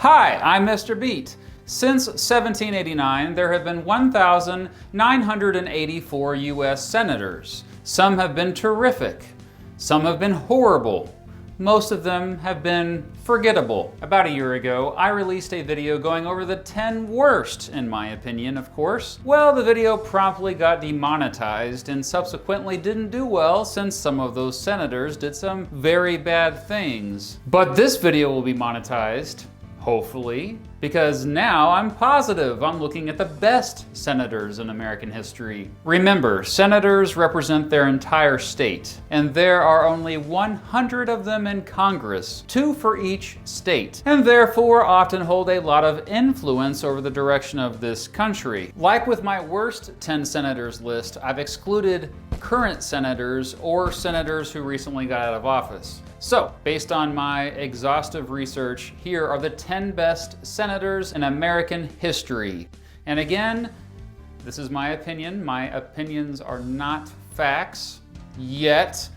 Hi, I'm Mr. Beat. Since 1789, there have been 1,984 U.S. senators. Some have been terrific. Some have been horrible. Most of them have been forgettable. About a year ago, I released a video going over the 10 worst, in my opinion, of course. Well, the video promptly got demonetized and subsequently didn't do well since some of those senators did some very bad things. But this video will be monetized, hopefully, because now I'm positive I'm looking at the best senators in American history. Remember, senators represent their entire state, and there are only 100 of them in Congress, 2 for each state, and therefore often hold a lot of influence over the direction of this country. Like with my worst 10 senators list, I've excluded current senators or senators who recently got out of office. So, based on my exhaustive research, here are the 10 best senators in American history. And again, this is my opinion. My opinions are not facts yet.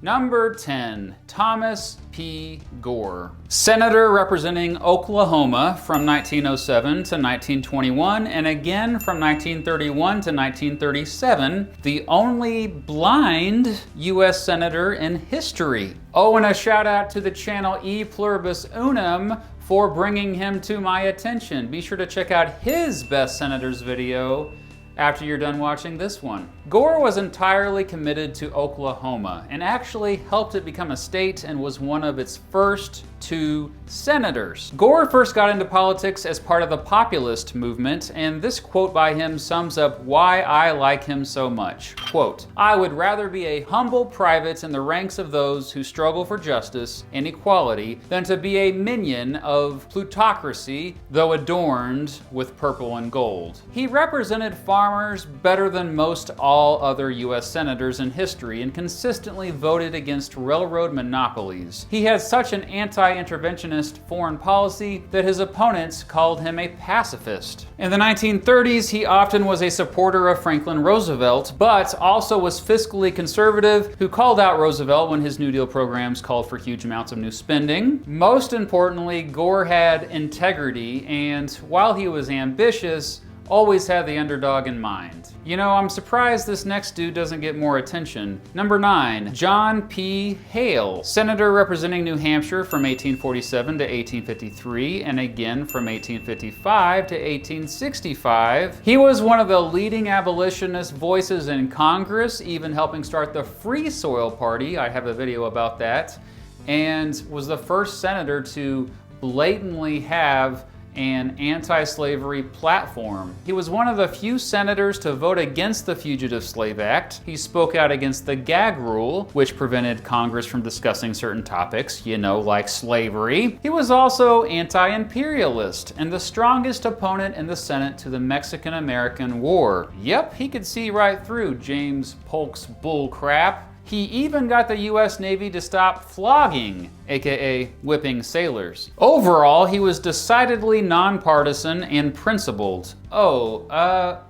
Number 10, Thomas P. Gore. Senator representing Oklahoma from 1907 to 1921, and again from 1931 to 1937, the only blind U.S. senator in history. Oh, and a shout out to the channel E Pluribus Unum for bringing him to my attention. Be sure to check out his Best Senators video after you're done watching this one. Gore was entirely committed to Oklahoma and actually helped it become a state and was one of its first 2 senators. Gore first got into politics as part of the populist movement, and this quote by him sums up why I like him so much. Quote, "I would rather be a humble private in the ranks of those who struggle for justice and equality than to be a minion of plutocracy, though adorned with purple and gold." He represented farmers better than most all other U.S. senators in history and consistently voted against railroad monopolies. He had such an anti-interventionist foreign policy that his opponents called him a pacifist. In the 1930s, he often was a supporter of Franklin Roosevelt, but also was fiscally conservative, who called out Roosevelt when his New Deal programs called for huge amounts of new spending. Most importantly, Gore had integrity, and while he was ambitious, always had the underdog in mind. You know, I'm surprised this next dude doesn't get more attention. Number 9, John P. Hale, senator representing New Hampshire from 1847 to 1853, and again from 1855 to 1865. He was one of the leading abolitionist voices in Congress, even helping start the Free Soil Party. I have a video about that. And was the first senator to blatantly have an anti-slavery platform. He was one of the few senators to vote against the Fugitive Slave Act. He spoke out against the gag rule, which prevented Congress from discussing certain topics, you know, like slavery. He was also anti-imperialist and the strongest opponent in the Senate to the Mexican-American War. Yep, he could see right through James Polk's bull crap. He even got the U.S. Navy to stop flogging, aka whipping sailors. Overall, he was decidedly nonpartisan and principled. Oh,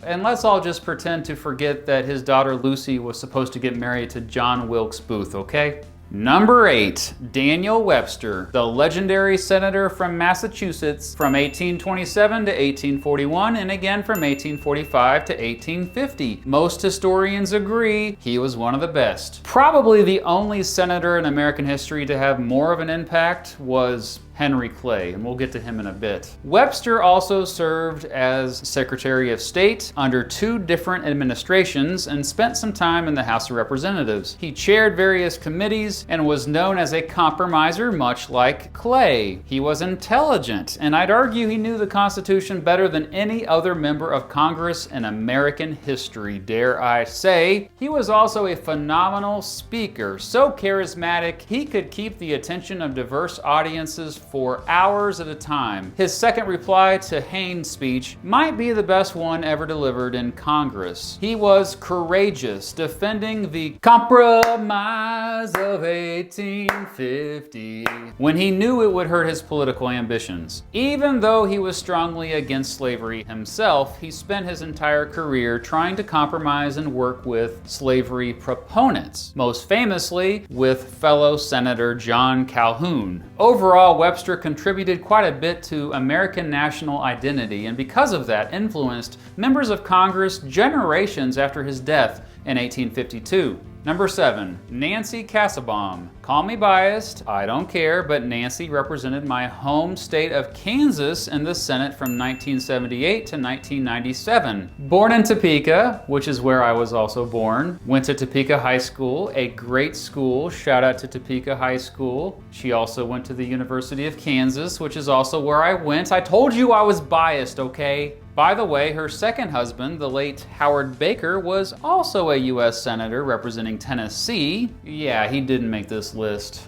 and let's all just pretend to forget that his daughter Lucy was supposed to get married to John Wilkes Booth, okay? Number 8, Daniel Webster, the legendary senator from Massachusetts from 1827 to 1841 and again from 1845 to 1850. Most historians agree he was one of the best. Probably the only senator in American history to have more of an impact was Henry Clay, and we'll get to him in a bit. Webster also served as Secretary of State under 2 different administrations and spent some time in the House of Representatives. He chaired various committees and was known as a compromiser, much like Clay. He was intelligent, and I'd argue he knew the Constitution better than any other member of Congress in American history, dare I say. He was also a phenomenal speaker, so charismatic he could keep the attention of diverse audiences for hours at a time. His second reply to Hayne's speech might be the best one ever delivered in Congress. He was courageous, defending the compromise of 1850, when he knew it would hurt his political ambitions. Even though he was strongly against slavery himself, he spent his entire career trying to compromise and work with slavery proponents, most famously with fellow Senator John Calhoun. Overall, Webster contributed quite a bit to American national identity, and because of that, influenced members of Congress generations after his death in 1852. Number 7, Nancy Kassebaum. Call me biased, I don't care, but Nancy represented my home state of Kansas in the Senate from 1978 to 1997. Born in Topeka, which is where I was also born, went to Topeka High School, a great school, shout out to Topeka High School. She also went to the University of Kansas, which is also where I went. I told you I was biased, okay? By the way, her second husband, the late Howard Baker, was also a U.S. Senator representing Tennessee. Yeah, he didn't make this list.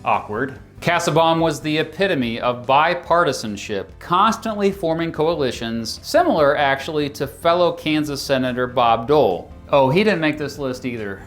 Awkward. Kassebaum was the epitome of bipartisanship, constantly forming coalitions, similar actually to fellow Kansas Senator Bob Dole. Oh, he didn't make this list either.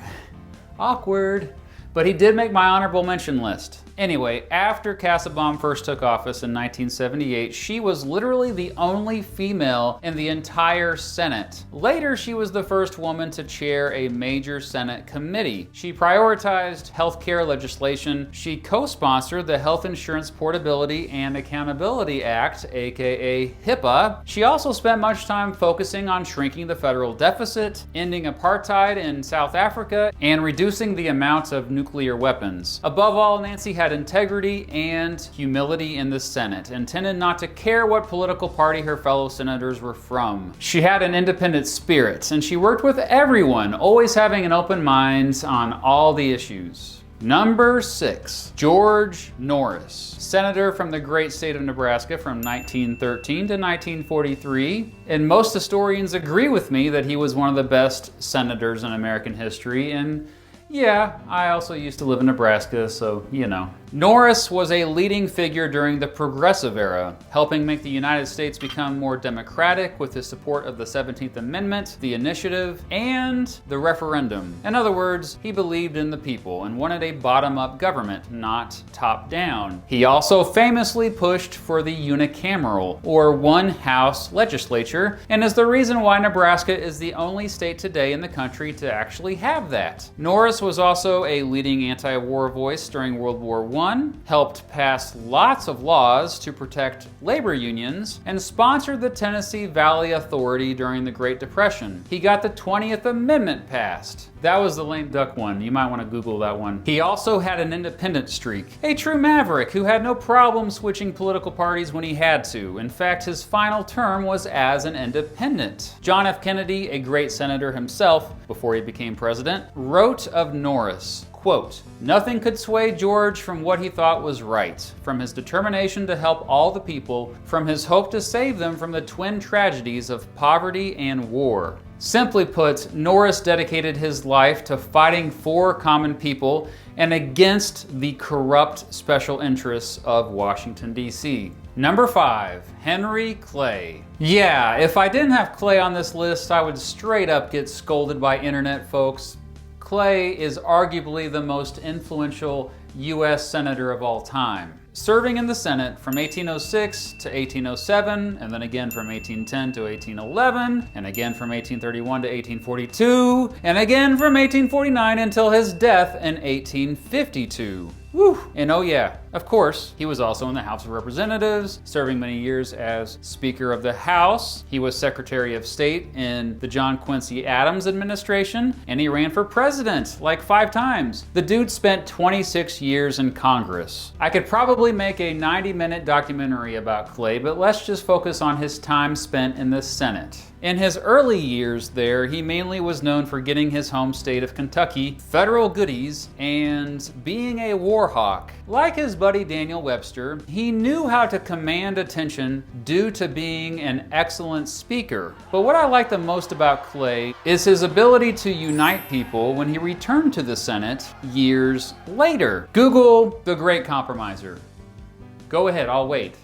Awkward. But he did make my honorable mention list. Anyway, after Kassebaum first took office in 1978, she was literally the only female in the entire Senate. Later, she was the first woman to chair a major Senate committee. She prioritized healthcare legislation. She co-sponsored the Health Insurance Portability and Accountability Act, aka HIPAA. She also spent much time focusing on shrinking the federal deficit, ending apartheid in South Africa, and reducing the amount of nuclear weapons. Above all, Nancy had integrity and humility in the Senate and tended not to care what political party her fellow senators were from. She had an independent spirit, and she worked with everyone, always having an open mind on all the issues. Number 6, George Norris, senator from the great state of Nebraska from 1913 to 1943. And most historians agree with me that he was one of the best senators in American history, and yeah, I also used to live in Nebraska, so you know. Norris was a leading figure during the Progressive Era, helping make the United States become more democratic with his support of the 17th Amendment, the Initiative, and the referendum. In other words, he believed in the people and wanted a bottom-up government, not top-down. He also famously pushed for the unicameral, or one-house legislature, and is the reason why Nebraska is the only state today in the country to actually have that. Norris was also a leading anti-war voice during World War I, helped pass lots of laws to protect labor unions, and sponsored the Tennessee Valley Authority during the Great Depression. He got the 20th Amendment passed. That was the lame duck one. You might want to Google that one. He also had an independent streak. A true maverick who had no problem switching political parties when he had to. In fact, his final term was as an independent. John F. Kennedy, a great senator himself before he became president, wrote of Norris, quote, "Nothing could sway George from what he thought was right, from his determination to help all the people, from his hope to save them from the twin tragedies of poverty and war." Simply put, Norris dedicated his life to fighting for common people and against the corrupt special interests of Washington, D.C. Number 5, Henry Clay. Yeah, if I didn't have Clay on this list, I would straight up get scolded by internet folks. Clay is arguably the most influential U.S. senator of all time, serving in the Senate from 1806 to 1807, and then again from 1810 to 1811, and again from 1831 to 1842, and again from 1849 until his death in 1852. Woo! And oh yeah, of course, he was also in the House of Representatives, serving many years as Speaker of the House. He was Secretary of State in the John Quincy Adams administration, and he ran for president like 5 times. The dude spent 26 years in Congress. I could probably make a 90-minute documentary about Clay, but let's just focus on his time spent in the Senate. In his early years there, he mainly was known for getting his home state of Kentucky federal goodies and being a war hawk. Like his buddy Daniel Webster, he knew how to command attention due to being an excellent speaker. But what I like the most about Clay is his ability to unite people when he returned to the Senate years later. Google the Great Compromiser. Go ahead, I'll wait.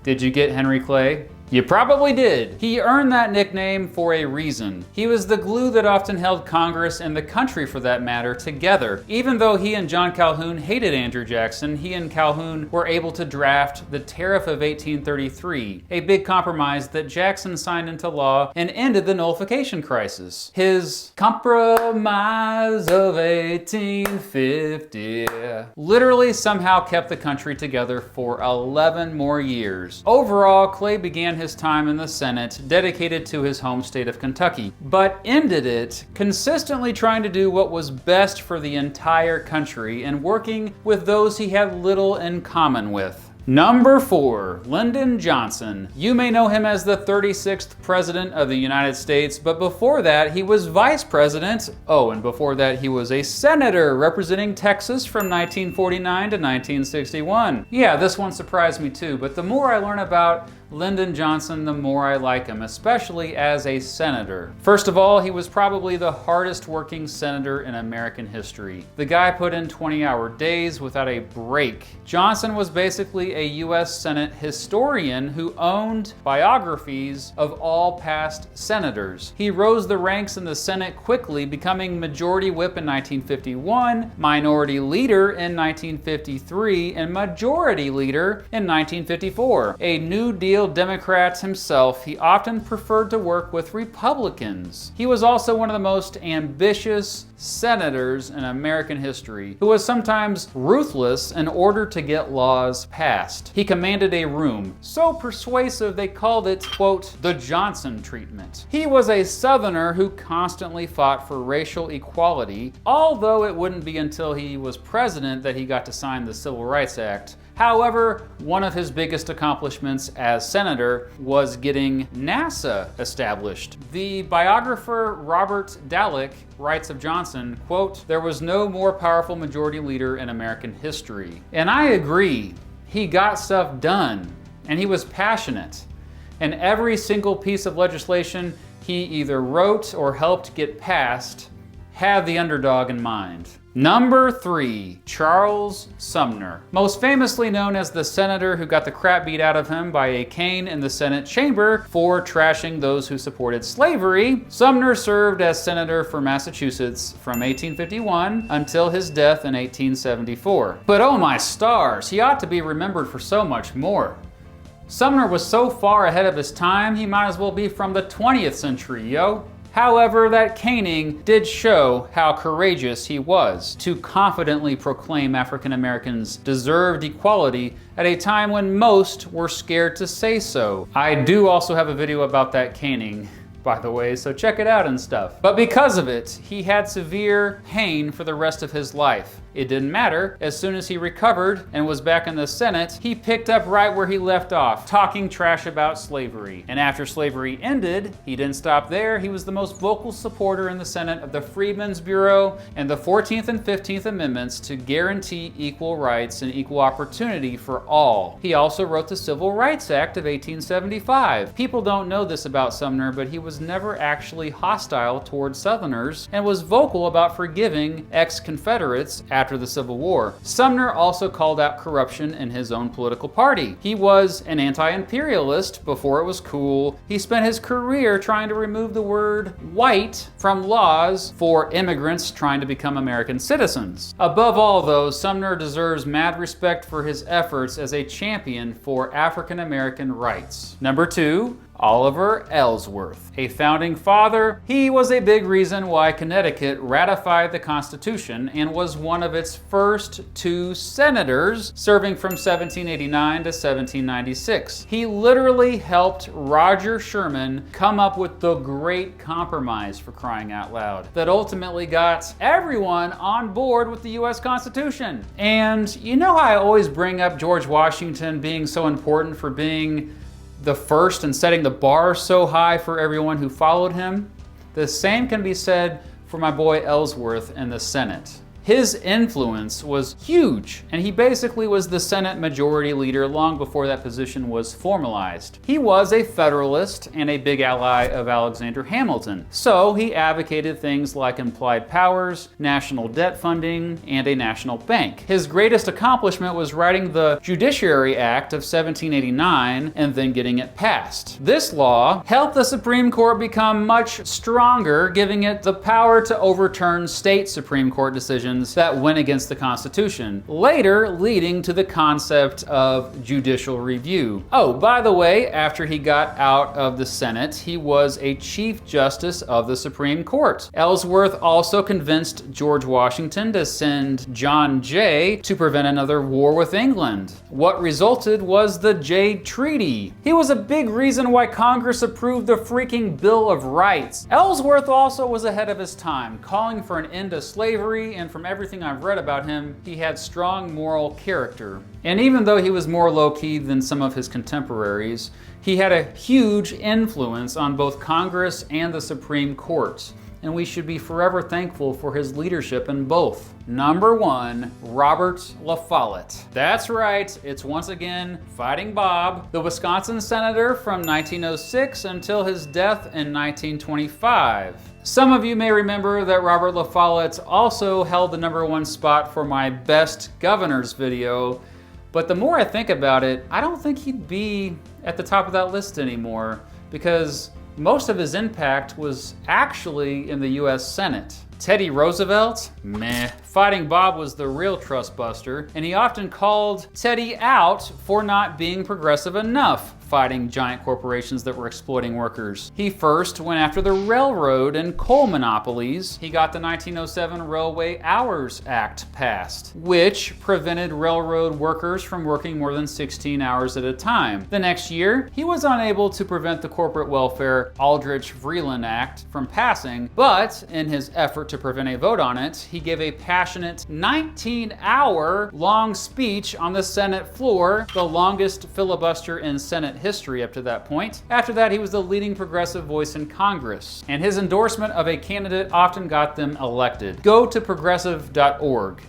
Did you get Henry Clay? You probably did. He earned that nickname for a reason. He was the glue that often held Congress and the country, for that matter, together. Even though he and John Calhoun hated Andrew Jackson, he and Calhoun were able to draft the Tariff of 1833, a big compromise that Jackson signed into law and ended the nullification crisis. His Compromise of 1850 literally somehow kept the country together for 11 more years. Overall, Clay began his time in the Senate dedicated to his home state of Kentucky, but ended it consistently trying to do what was best for the entire country and working with those he had little in common with. Number 4, Lyndon Johnson. You may know him as the 36th President of the United States, but before that he was Vice President. Oh, and before that he was a Senator representing Texas from 1949 to 1961. Yeah, this one surprised me too, but the more I learn about Lyndon Johnson, the more I like him, especially as a senator. First of all, he was probably the hardest working senator in American history. The guy put in 20-hour days without a break. Johnson was basically a US Senate historian who owned biographies of all past senators. He rose the ranks in the Senate quickly, becoming Majority Whip in 1951, Minority Leader in 1953, and Majority Leader in 1954. A New Deal Democrat himself, he often preferred to work with Republicans. He was also one of the most ambitious senators in American history, who was sometimes ruthless in order to get laws passed. He commanded a room so persuasive they called it, quote, the Johnson treatment. He was a Southerner who constantly fought for racial equality, although it wouldn't be until he was president that he got to sign the Civil Rights Act. However, one of his biggest accomplishments as senator was getting NASA established. The biographer Robert Dallek writes of Johnson, quote, there was no more powerful majority leader in American history. And I agree. He got stuff done, and he was passionate. And every single piece of legislation he either wrote or helped get passed had the underdog in mind. Number 3, Charles Sumner. Most famously known as the senator who got the crap beat out of him by a cane in the Senate chamber for trashing those who supported slavery, Sumner served as senator for Massachusetts from 1851 until his death in 1874. But oh my stars, he ought to be remembered for so much more. Sumner was so far ahead of his time, he might as well be from the 20th century, yo. However, that caning did show how courageous he was to confidently proclaim African Americans deserved equality at a time when most were scared to say so. I do also have a video about that caning, by the way, so check it out and stuff. But because of it, he had severe pain for the rest of his life. It didn't matter. As soon as he recovered and was back in the Senate, he picked up right where he left off, talking trash about slavery. And after slavery ended, he didn't stop there. He was the most vocal supporter in the Senate of the Freedmen's Bureau and the 14th and 15th Amendments to guarantee equal rights and equal opportunity for all. He also wrote the Civil Rights Act of 1875. People don't know this about Sumner, but he was never actually hostile towards Southerners and was vocal about forgiving ex-Confederates after the Civil War. Sumner also called out corruption in his own political party. He was an anti-imperialist before it was cool. He spent his career trying to remove the word white from laws for immigrants trying to become American citizens. Above all, though, Sumner deserves mad respect for his efforts as a champion for African American rights. Number 2, Oliver Ellsworth. A founding father, he was a big reason why Connecticut ratified the Constitution and was one of its first 2 senators, serving from 1789 to 1796. He literally helped Roger Sherman come up with the Great Compromise, for crying out loud, that ultimately got everyone on board with the US Constitution. And you know how I always bring up George Washington being so important for being the first and setting the bar so high for everyone who followed him? The same can be said for my boy Ellsworth in the Senate. His influence was huge, and he basically was the Senate Majority Leader long before that position was formalized. He was a Federalist and a big ally of Alexander Hamilton, so he advocated things like implied powers, national debt funding, and a national bank. His greatest accomplishment was writing the Judiciary Act of 1789 and then getting it passed. This law helped the Supreme Court become much stronger, giving it the power to overturn state Supreme Court decisions that went against the Constitution, later leading to the concept of judicial review. Oh, by the way, after he got out of the Senate, he was a Chief Justice of the Supreme Court. Ellsworth also convinced George Washington to send John Jay to prevent another war with England. What resulted was the Jay Treaty. He was a big reason why Congress approved the freaking Bill of Rights. Ellsworth also was ahead of his time, calling for an end to slavery, and from everything I've read about him, he had strong moral character. And even though he was more low-key than some of his contemporaries, he had a huge influence on both Congress and the Supreme Court, and we should be forever thankful for his leadership in both. Number 1, Robert La Follette. That's right, it's once again Fighting Bob, the Wisconsin senator from 1906 until his death in 1925. Some of you may remember that Robert La Follette also held the number 1 spot for my Best Governors video, but the more I think about it, I don't think he'd be at the top of that list anymore, because most of his impact was actually in the US Senate. Teddy Roosevelt? Meh. Fighting Bob was the real trust buster, and he often called Teddy out for not being progressive enough, fighting giant corporations that were exploiting workers. He first went after the railroad and coal monopolies. He got the 1907 Railway Hours Act passed, which prevented railroad workers from working more than 16 hours at a time. The next year, he was unable to prevent the corporate welfare Aldrich-Vreeland Act from passing, but in his effort to prevent a vote on it, he gave a passionate 19-hour long speech on the Senate floor, the longest filibuster in Senate history up to that point. After that, he was the leading progressive voice in Congress, and his endorsement of a candidate often got them elected. Go to progressive.org.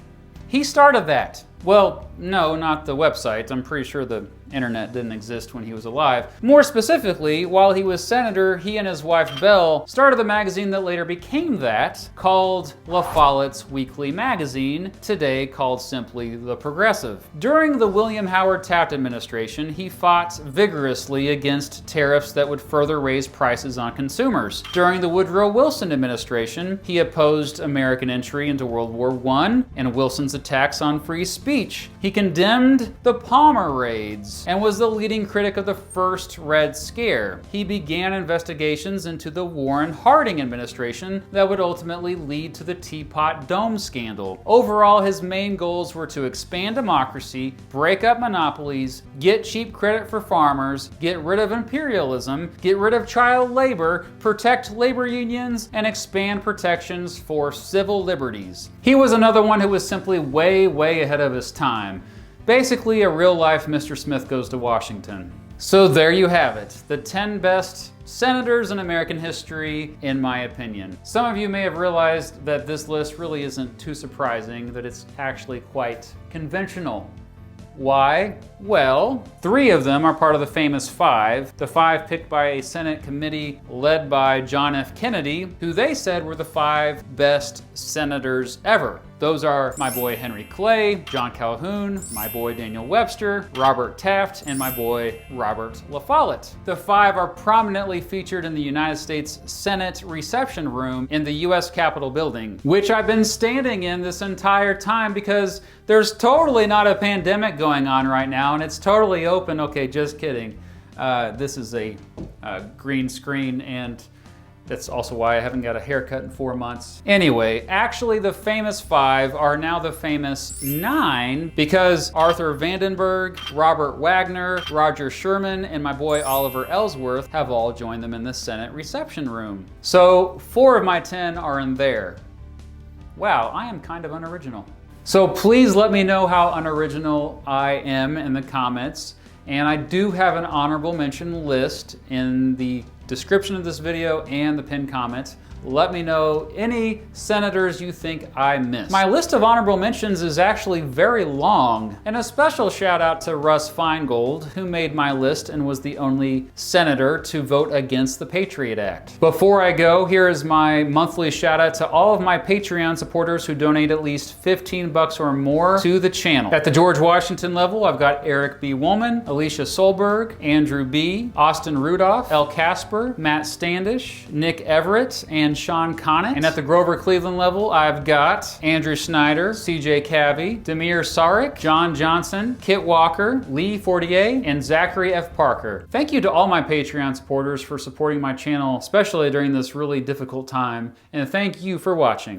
He started that. Well, no, not the website. I'm pretty sure the internet didn't exist when he was alive. More specifically, while he was senator, he and his wife Belle started the magazine that later became that, called La Follette's Weekly Magazine, today called simply The Progressive. During the William Howard Taft administration, he fought vigorously against tariffs that would further raise prices on consumers. During the Woodrow Wilson administration, he opposed American entry into World War I and Wilson's attacks on free speech. He condemned the Palmer raids and was the leading critic of the first Red Scare. He began investigations into the Warren Harding administration that would ultimately lead to the Teapot Dome scandal. Overall, his main goals were to expand democracy, break up monopolies, get cheap credit for farmers, get rid of imperialism, get rid of child labor, protect labor unions, and expand protections for civil liberties. He was another one who was simply way ahead of his time. Basically, a real-life Mr. Smith Goes to Washington. So there you have it, the 10 best senators in American history, in my opinion. Some of you may have realized that this list really isn't too surprising, that it's actually quite conventional. Why? Well, 3 of them are part of the famous 5, the 5 picked by a Senate committee led by John F. Kennedy, who they said were the 5 best senators ever. Those are my boy Henry Clay, John Calhoun, my boy Daniel Webster, Robert Taft, and my boy Robert La Follette. The 5 are prominently featured in the United States Senate reception room in the US Capitol building, which I've been standing in this entire time because there's totally not a pandemic going on right now and it's totally open. Okay, just kidding. This is a green screen, and that's also why I haven't got a haircut in 4 months. Anyway, actually the famous 5 are now the famous 9 because Arthur Vandenberg, Robert Wagner, Roger Sherman, and my boy Oliver Ellsworth have all joined them in the Senate reception room. So 4 of my 10 are in there. Wow, I am kind of unoriginal. So please let me know how unoriginal I am in the comments. And I do have an honorable mention list in the description of this video and the pinned comment. let me know any senators you think I missed. My list of honorable mentions is actually very long, and a special shout out to Russ Feingold, who made my list and was the only senator to vote against the Patriot Act. Before I go, here is my monthly shout out to all of my Patreon supporters who donate at least 15 bucks or more to the channel. At the George Washington level, I've got Eric B. Woolman, Alicia Solberg, Andrew B., Austin Rudolph, L. Casper, Matt Standish, Nick Everett, and Sean Conant. And at the Grover Cleveland level, I've got Andrew Snyder, CJ Cavey, Demir Sarek, John Johnson, Kit Walker, Lee Fortier, and Zachary F. Parker. Thank you to all my Patreon supporters for supporting my channel, especially during this really difficult time, and thank you for watching.